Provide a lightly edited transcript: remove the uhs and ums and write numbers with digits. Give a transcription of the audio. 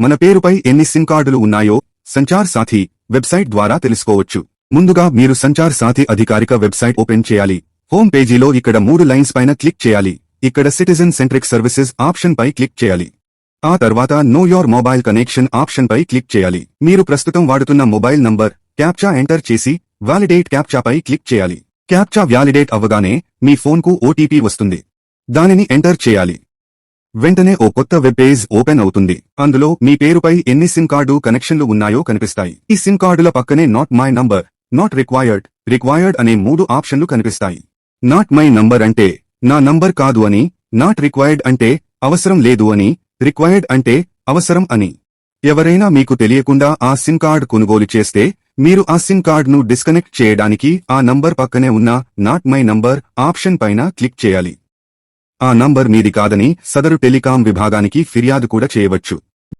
మన పేరుపై ఎన్ని సిమ్ కార్డులు ఉన్నాయో సంచార్ సాథీ వెబ్సైట్ ద్వారా తెలుసుకోవచ్చు. ముందుగా మీరు సంచార్ సాథీ అధికారిక వెబ్సైట్ ఓపెన్ చేయాలి. హోమ్ పేజీలో ఇక్కడ 3 లైన్స్ పైన క్లిక్ చేయాలి. ఇక్కడ సిటిజన్ సెంట్రిక్ సర్వీసెస్ ఆప్షన్ పై క్లిక్ చేయాలి. ఆ తర్వాత know your mobile connection option పై క్లిక్ చేయాలి. మీరు ప్రస్తుతం వాడుతున్న మొబైల్ నంబర్ క్యాప్చా ఎంటర్ చేసి వాలిడేట్ క్యాప్చాపై క్లిక్ చేయాలి. క్యాప్చా వ్యాలిడేట్ అవ్వగానే మీ ఫోన్కు ఓటీపీ వస్తుంది. దానిని ఎంటర్ చేయాలి. వెంటనే ఓ కొత్త వెబ్ పేజ్ ఓపెన్ అవుతుంది. అందులో మీ పేరుపై ఎన్ని సిమ్ కార్డు కనెక్షన్లు ఉన్నాయో కనిపిస్తాయి. ఈ సిమ్ కార్డుల పక్కనే not my number, not required అనే 3 ఆప్షన్లు కనిపిస్తాయి. నాట్ మై నంబర్ అంటే నా నంబర్ కాదు అని, నాట్ రిక్వైర్డ్ అంటే అవసరం లేదు అని, రిక్వైర్డ్ అంటే అవసరం అని. ఎవరైనా మీకు తెలియకుండా ఆ సిమ్ కార్డ్ కొనుగోలు చేస్తే మీరు ఆ సిమ్ కార్డ్ను డిస్కనెక్ట్ చేయడానికి ఆ నంబర్ పక్కనే ఉన్న నాట్ మై నంబర్ ఆప్షన్ పైన క్లిక్ చేయాలి. ఆ నంబర్ మీది కాదని సదరు టెలికాం విభాగానికి ఫిర్యాదు కూడా చేయవచ్చు.